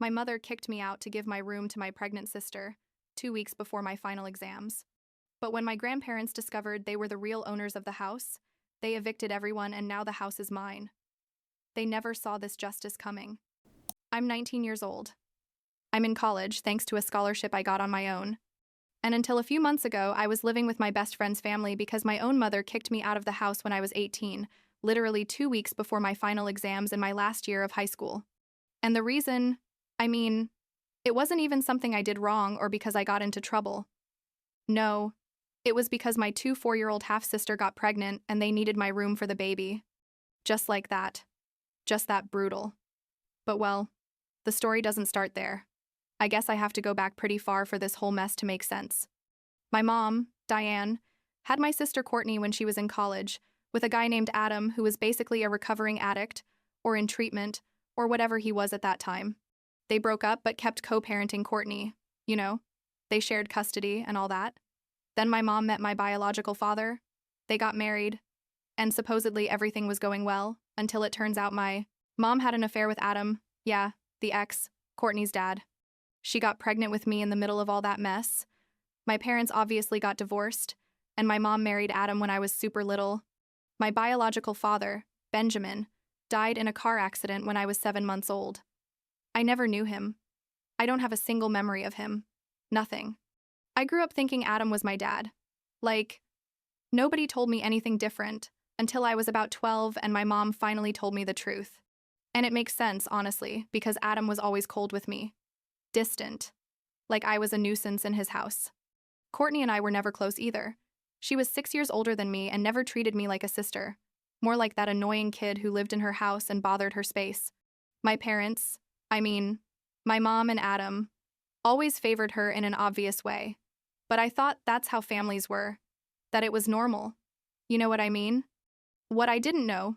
My mother kicked me out to give my room to my pregnant sister, 2 weeks before my final exams. But when my grandparents discovered they were the real owners of the house, they evicted everyone and now the house is mine. They never saw this justice coming. I'm 19 years old. I'm in college thanks to a scholarship I got on my own. And until a few months ago, I was living with my best friend's family because my own mother kicked me out of the house when I was 18, literally 2 weeks before my final exams in my last year of high school. And the reason, it wasn't even something I did wrong or because I got into trouble. No, it was because my 4-year-old half-sister got pregnant and they needed my room for the baby. Just like that. Just that brutal. But well, the story doesn't start there. I guess I have to go back pretty far for this whole mess to make sense. My mom, Diane, had my sister Courtney when she was in college, with a guy named Adam who was basically a recovering addict, or in treatment, or whatever he was at that time. They broke up but kept co-parenting Courtney. They shared custody and all that. Then my mom met my biological father. They got married, and supposedly everything was going well, until it turns out my mom had an affair with Adam, the ex, Courtney's dad. She got pregnant with me in the middle of all that mess. My parents obviously got divorced, and my mom married Adam when I was super little. My biological father, Benjamin, died in a car accident when I was 7 months old. I never knew him. I don't have a single memory of him. Nothing. I grew up thinking Adam was my dad. Nobody told me anything different until I was about 12 and my mom finally told me the truth. And it makes sense, honestly, because Adam was always cold with me. Distant. Like I was a nuisance in his house. Courtney and I were never close either. She was 6 years older than me and never treated me like a sister. More like that annoying kid who lived in her house and bothered her space. My parents, my mom and Adam, always favored her in an obvious way. But I thought that's how families were. That it was normal. You know what I mean? What I didn't know,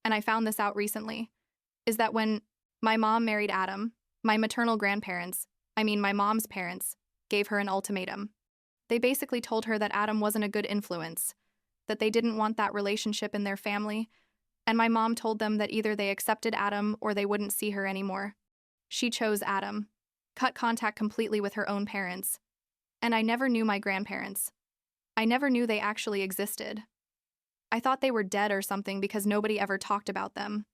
and I found this out recently, is that when my mom married Adam, my maternal grandparents, my mom's parents, gave her an ultimatum. They basically told her that Adam wasn't a good influence, that they didn't want that relationship in their family, and my mom told them that either they accepted Adam or they wouldn't see her anymore. She chose Adam, cut contact completely with her own parents. And I never knew my grandparents. I never knew they actually existed. I thought they were dead or something because nobody ever talked about them.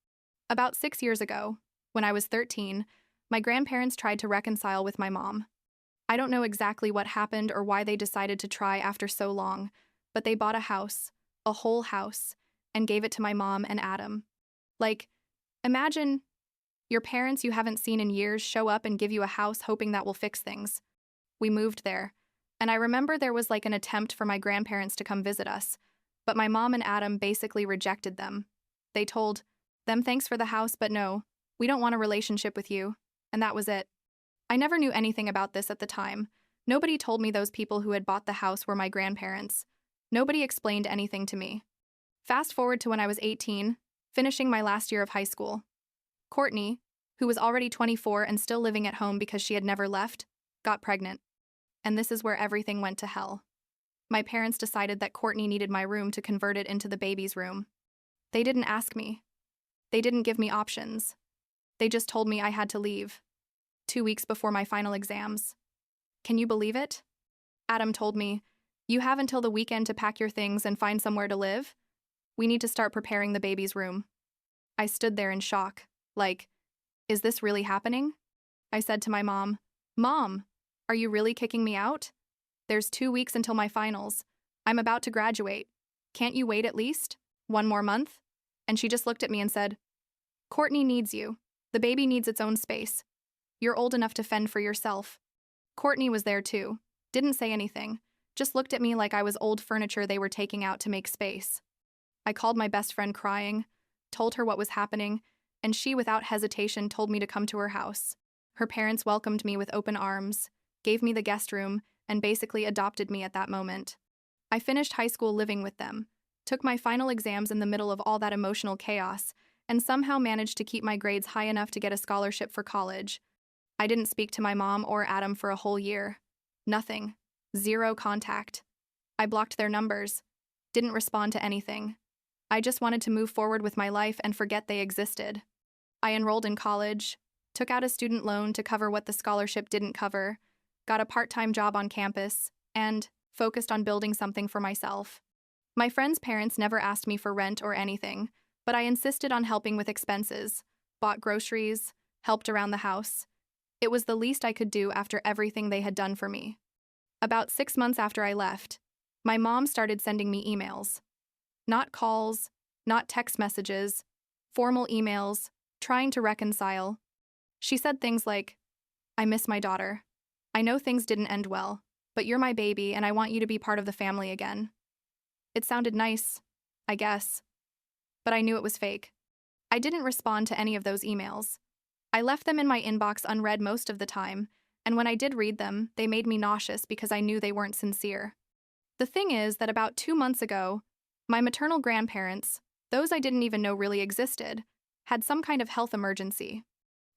About 6 years ago, when I was 13, my grandparents tried to reconcile with my mom. I don't know exactly what happened or why they decided to try after so long, but they bought a house, a whole house, and gave it to my mom and Adam. Imagine your parents you haven't seen in years show up and give you a house hoping that will fix things. We moved there, and I remember there was an attempt for my grandparents to come visit us, but my mom and Adam basically rejected them. They told them thanks for the house, but no, we don't want a relationship with you, and that was it. I never knew anything about this at the time. Nobody told me those people who had bought the house were my grandparents. Nobody explained anything to me. Fast forward to when I was 18, finishing my last year of high school. Courtney, who was already 24 and still living at home because she had never left, got pregnant. And this is where everything went to hell. My parents decided that Courtney needed my room to convert it into the baby's room. They didn't ask me. They didn't give me options. They just told me I had to leave. 2 weeks before my final exams. Can you believe it? Adam told me, "You have until the weekend to pack your things and find somewhere to live. We need to start preparing the baby's room." I stood there in shock, is this really happening? I said to my mom, "Mom, are you really kicking me out? There's 2 weeks until my finals. I'm about to graduate. Can't you wait at least 1 more month?" And she just looked at me and said, "Courtney needs you. The baby needs its own space. You're old enough to fend for yourself." Courtney was there too, didn't say anything, just looked at me like I was old furniture they were taking out to make space. I called my best friend crying, told her what was happening, and she without hesitation told me to come to her house. Her parents welcomed me with open arms, gave me the guest room, and basically adopted me at that moment. I finished high school living with them, took my final exams in the middle of all that emotional chaos, and somehow managed to keep my grades high enough to get a scholarship for college. I didn't speak to my mom or Adam for a whole year. Nothing. Zero contact. I blocked their numbers. Didn't respond to anything. I just wanted to move forward with my life and forget they existed. I enrolled in college, took out a student loan to cover what the scholarship didn't cover, got a part-time job on campus, and focused on building something for myself. My friends' parents never asked me for rent or anything, but I insisted on helping with expenses, bought groceries, helped around the house. It was the least I could do after everything they had done for me. About 6 months after I left, my mom started sending me emails. Not calls, not text messages, formal emails, trying to reconcile. She said things like, "I miss my daughter. I know things didn't end well, but you're my baby and I want you to be part of the family again." It sounded nice, I guess, but I knew it was fake. I didn't respond to any of those emails. I left them in my inbox unread most of the time, and when I did read them, they made me nauseous because I knew they weren't sincere. The thing is that about 2 months ago, my maternal grandparents, those I didn't even know really existed, had some kind of health emergency.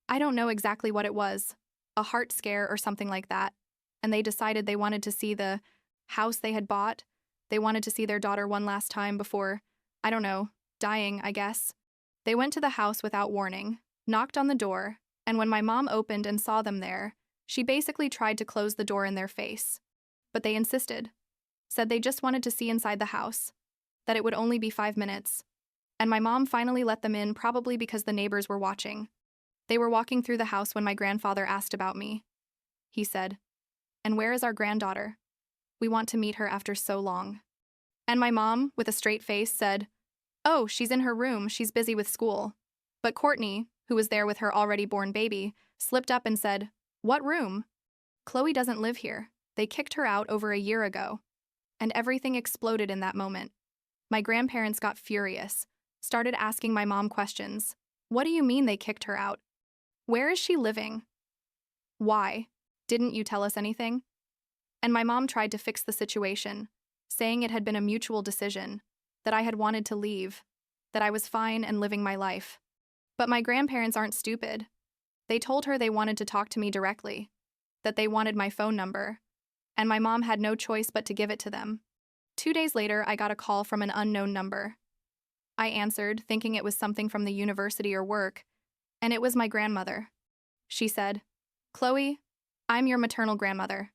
I don't know exactly what it was, a heart scare or something like that, and they decided they wanted to see the house they had bought. They wanted to see their daughter one last time before, I don't know, dying, I guess. They went to the house without warning, knocked on the door, and when my mom opened and saw them there, she basically tried to close the door in their face. But they insisted, said they just wanted to see inside the house, that it would only be 5 minutes. And my mom finally let them in, probably because the neighbors were watching. They were walking through the house when my grandfather asked about me. He said, "And where is our granddaughter? We want to meet her after so long." And my mom, with a straight face, said, "Oh, she's in her room, she's busy with school." But Courtney, who was there with her already born baby, slipped up and said, "What room? Chloe doesn't live here. They kicked her out over a year ago." And everything exploded in that moment. My grandparents got furious, started asking my mom questions. "What do you mean they kicked her out? Where is she living? Why? Didn't you tell us anything?" And my mom tried to fix the situation, saying it had been a mutual decision, that I had wanted to leave, that I was fine and living my life. But my grandparents aren't stupid. They told her they wanted to talk to me directly, that they wanted my phone number, and my mom had no choice but to give it to them. 2 days later, I got a call from an unknown number. I answered, thinking it was something from the university or work, and it was my grandmother. She said, "Chloe, I'm your maternal grandmother.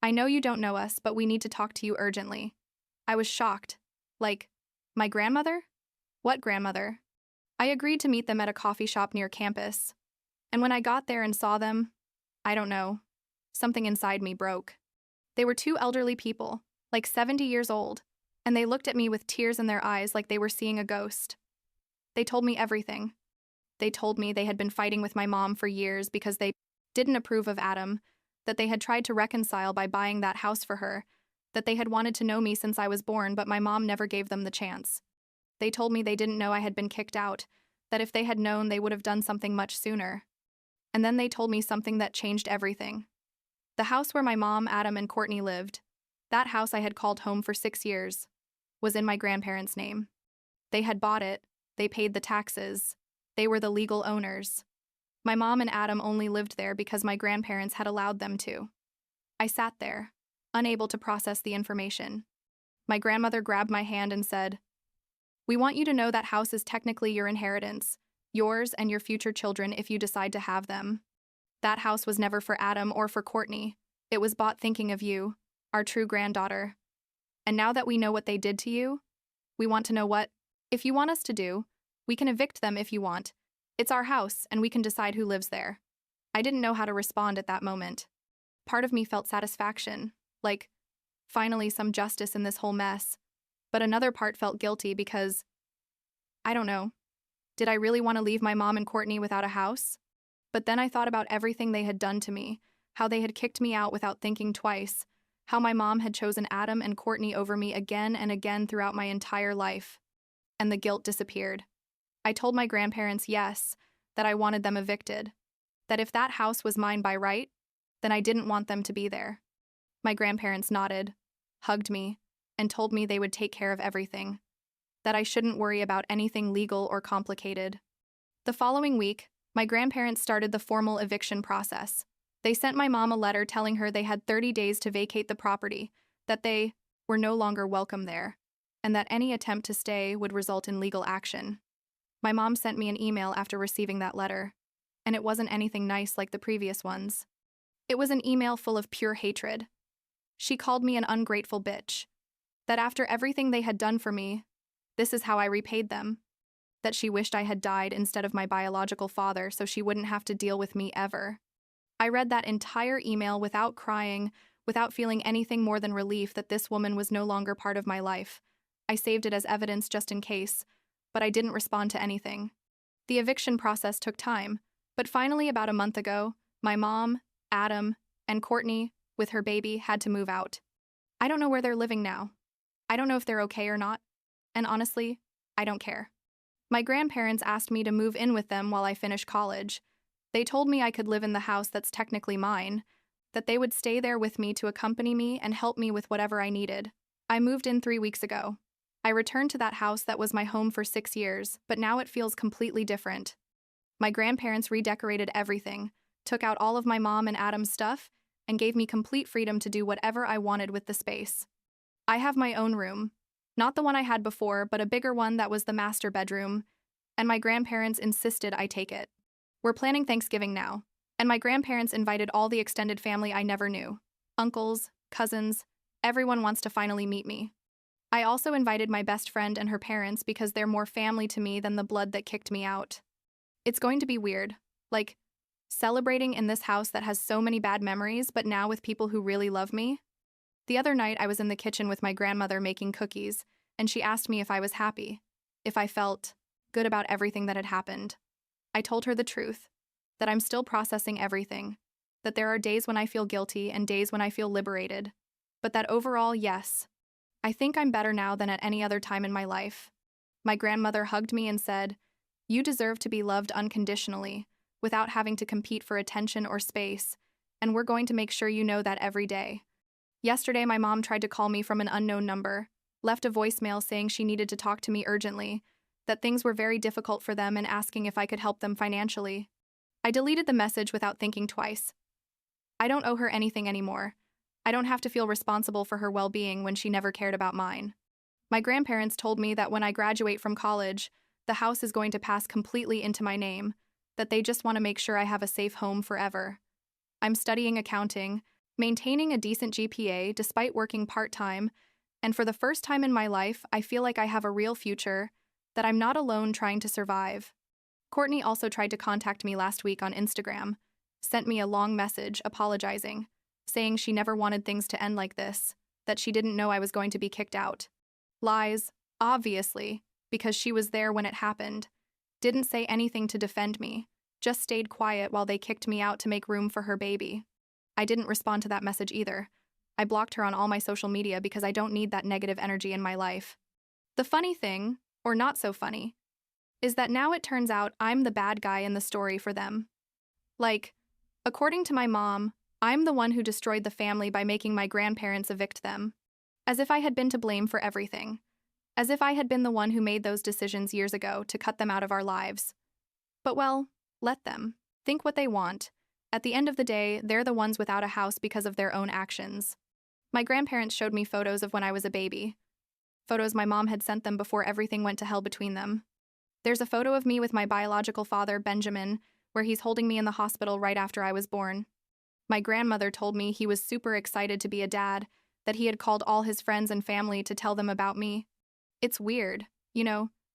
I know you don't know us, but we need to talk to you urgently." I was shocked. Like, my grandmother? What grandmother? I agreed to meet them at a coffee shop near campus. And when I got there and saw them, I don't know, something inside me broke. They were 2 elderly people, like 70 years old, and they looked at me with tears in their eyes like they were seeing a ghost. They told me everything. They told me they had been fighting with my mom for years because they didn't approve of Adam, that they had tried to reconcile by buying that house for her, that they had wanted to know me since I was born, but my mom never gave them the chance. They told me they didn't know I had been kicked out, that if they had known, they would have done something much sooner. And then they told me something that changed everything. The house where my mom, Adam, and Courtney lived, that house I had called home for 6 years, was in my grandparents' name. They had bought it, they paid the taxes, they were the legal owners. My mom and Adam only lived there because my grandparents had allowed them to. I sat there, unable to process the information. My grandmother grabbed my hand and said, "We want you to know that house is technically your inheritance, yours and your future children if you decide to have them. That house was never for Adam or for Courtney. It was bought thinking of you, our true granddaughter. And now that we know what they did to you, we want to know what, if you want us to do, we can evict them if you want. It's our house, and we can decide who lives there." I didn't know how to respond at that moment. Part of me felt satisfaction, like, finally some justice in this whole mess. But another part felt guilty because, I don't know, did I really want to leave my mom and Courtney without a house? But then I thought about everything they had done to me, how they had kicked me out without thinking twice, how my mom had chosen Adam and Courtney over me again and again throughout my entire life. And the guilt disappeared. I told my grandparents yes, that I wanted them evicted, that if that house was mine by right, then I didn't want them to be there. My grandparents nodded, hugged me, and told me they would take care of everything, that I shouldn't worry about anything legal or complicated. The following week, my grandparents started the formal eviction process. They sent my mom a letter telling her they had 30 days to vacate the property, that they were no longer welcome there, and that any attempt to stay would result in legal action. My mom sent me an email after receiving that letter. and it wasn't anything nice like the previous ones. It was an email full of pure hatred. She called me an ungrateful bitch. That after everything they had done for me, this is how I repaid them. That she wished I had died instead of my biological father so she wouldn't have to deal with me ever. I read that entire email without crying, without feeling anything more than relief that this woman was no longer part of my life. I saved it as evidence just in case, but I didn't respond to anything. The eviction process took time, but finally about a month ago, my mom, Adam, and Courtney, with her baby, had to move out. I don't know where they're living now. I don't know if they're okay or not, and honestly, I don't care. My grandparents asked me to move in with them while I finish college. They told me I could live in the house that's technically mine, that they would stay there with me to accompany me and help me with whatever I needed. I moved in 3 weeks ago. I returned to that house that was my home for 6 years, but now it feels completely different. My grandparents redecorated everything, took out all of my mom and Adam's stuff, and gave me complete freedom to do whatever I wanted with the space. I have my own room. Not the one I had before, but a bigger one that was the master bedroom, and my grandparents insisted I take it. We're planning Thanksgiving now, and my grandparents invited all the extended family I never knew. Uncles, cousins, everyone wants to finally meet me. I also invited my best friend and her parents because they're more family to me than the blood that kicked me out. It's going to be weird, like celebrating in this house that has so many bad memories, but now with people who really love me. The other night I was in the kitchen with my grandmother making cookies, and she asked me if I was happy, if I felt good about everything that had happened. I told her the truth, that I'm still processing everything, that there are days when I feel guilty and days when I feel liberated, but that overall, yes, I think I'm better now than at any other time in my life. My grandmother hugged me and said, "You deserve to be loved unconditionally, without having to compete for attention or space, and we're going to make sure you know that every day." Yesterday, my mom tried to call me from an unknown number, left a voicemail saying she needed to talk to me urgently, that things were very difficult for them and asking if I could help them financially. I deleted the message without thinking twice. I don't owe her anything anymore. I don't have to feel responsible for her well-being when she never cared about mine. My grandparents told me that when I graduate from college, the house is going to pass completely into my name, that they just want to make sure I have a safe home forever. I'm studying accounting, maintaining a decent GPA despite working part-time, and for the first time in my life, I feel like I have a real future, that I'm not alone trying to survive. Courtney also tried to contact me last week on Instagram, sent me a long message apologizing, saying she never wanted things to end like this, that she didn't know I was going to be kicked out. Lies, obviously, because she was there when it happened. Didn't say anything to defend me, just stayed quiet while they kicked me out to make room for her baby. I didn't respond to that message either. I blocked her on all my social media because I don't need that negative energy in my life. The funny thing, or not so funny, is that now it turns out I'm the bad guy in the story for them. Like, according to my mom, I'm the one who destroyed the family by making my grandparents evict them. As if I had been to blame for everything. As if I had been the one who made those decisions years ago to cut them out of our lives. But well, let them. Think what they want. At the end of the day, they're the ones without a house because of their own actions. My grandparents showed me photos of when I was a baby. Photos my mom had sent them before everything went to hell between them. There's a photo of me with my biological father, Benjamin, where he's holding me in the hospital right after I was born. My grandmother told me he was super excited to be a dad, that he had called all his friends and family to tell them about me. It's weird,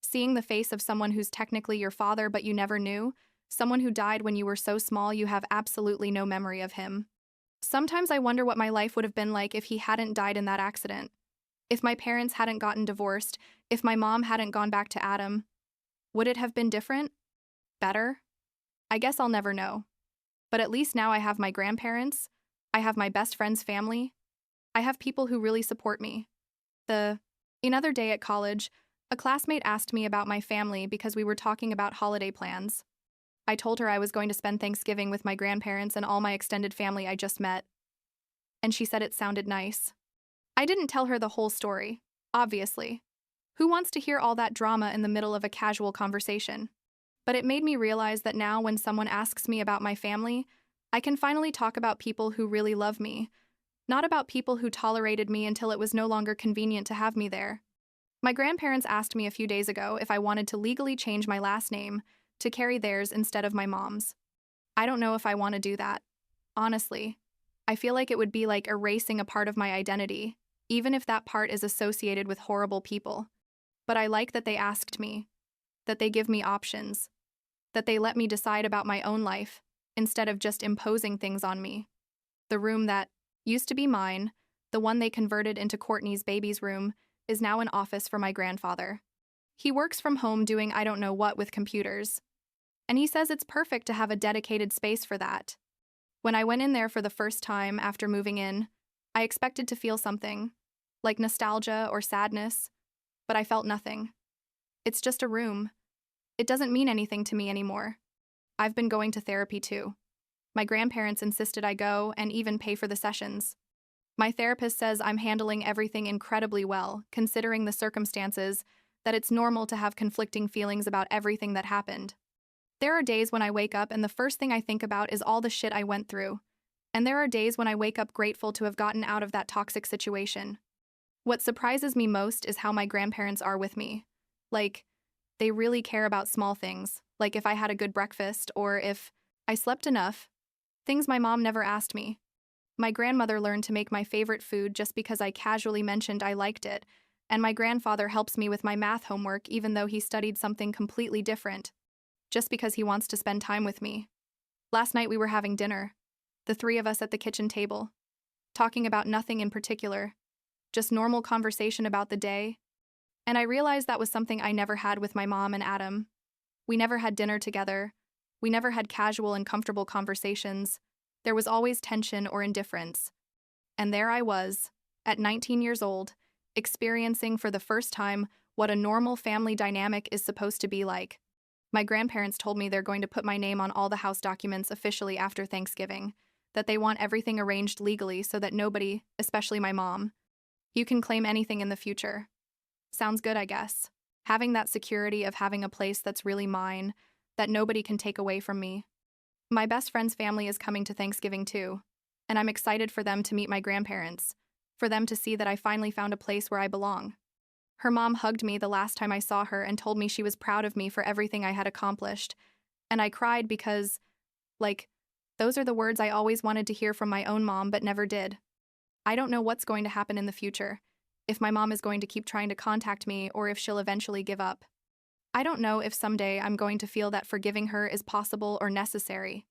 seeing the face of someone who's technically your father but you never knew, someone who died when you were so small you have absolutely no memory of him. Sometimes I wonder what my life would have been like if he hadn't died in that accident. If my parents hadn't gotten divorced, if my mom hadn't gone back to Adam. Would it have been different? Better? I guess I'll never know. But at least now I have my grandparents, I have my best friend's family, I have people who really support me. Another day at college, a classmate asked me about my family because we were talking about holiday plans. I told her I was going to spend Thanksgiving with my grandparents and all my extended family I just met. And she said it sounded nice. I didn't tell her the whole story, obviously. Who wants to hear all that drama in the middle of a casual conversation? But it made me realize that now when someone asks me about my family, I can finally talk about people who really love me, not about people who tolerated me until it was no longer convenient to have me there. My grandparents asked me a few days ago if I wanted to legally change my last name to carry theirs instead of my mom's. I don't know if I want to do that. Honestly, I feel like it would be like erasing a part of my identity, even if that part is associated with horrible people. But I like that they asked me, that they give me options, that they let me decide about my own life instead of just imposing things on me. The room that used to be mine, the one they converted into Courtney's baby's room, is now an office for my grandfather. He works from home doing I don't know what with computers, and he says it's perfect to have a dedicated space for that. When I went in there for the first time after moving in, I expected to feel something, like nostalgia or sadness, but I felt nothing. It's just a room. It doesn't mean anything to me anymore. I've been going to therapy too. My grandparents insisted I go and even pay for the sessions. My therapist says I'm handling everything incredibly well, considering the circumstances, that it's normal to have conflicting feelings about everything that happened. There are days when I wake up and the first thing I think about is all the shit I went through. And there are days when I wake up grateful to have gotten out of that toxic situation. What surprises me most is how my grandparents are with me. Like, they really care about small things, like if I had a good breakfast or if I slept enough, things my mom never asked me. My grandmother learned to make my favorite food just because I casually mentioned I liked it, and my grandfather helps me with my math homework even though he studied something completely different, just because he wants to spend time with me. Last night we were having dinner, the three of us at the kitchen table, talking about nothing in particular, just normal conversation about the day, and I realized that was something I never had with my mom and Adam. We never had dinner together. We never had casual and comfortable conversations. There was always tension or indifference. And there I was, at 19 years old, experiencing for the first time what a normal family dynamic is supposed to be like. My grandparents told me they're going to put my name on all the house documents officially after Thanksgiving, that they want everything arranged legally so that nobody, especially my mom, you can claim anything in the future. Sounds good, I guess. Having that security of having a place that's really mine, that nobody can take away from me. My best friend's family is coming to Thanksgiving too, and I'm excited for them to meet my grandparents, for them to see that I finally found a place where I belong. Her mom hugged me the last time I saw her and told me she was proud of me for everything I had accomplished, and I cried because, those are the words I always wanted to hear from my own mom but never did. I don't know what's going to happen in the future, if my mom is going to keep trying to contact me or if she'll eventually give up. I don't know if someday I'm going to feel that forgiving her is possible or necessary.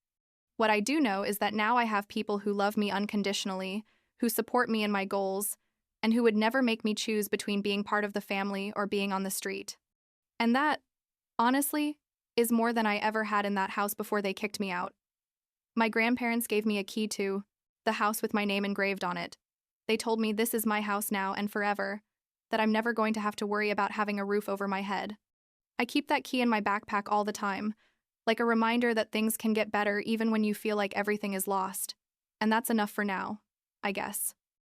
What I do know is that now I have people who love me unconditionally, who support me in my goals, and who would never make me choose between being part of the family or being on the street. And that, honestly, is more than I ever had in that house before they kicked me out. My grandparents gave me a key to the house with my name engraved on it. They told me this is my house now and forever, that I'm never going to have to worry about having a roof over my head. I keep that key in my backpack all the time, like a reminder that things can get better even when you feel like everything is lost. And that's enough for now, I guess.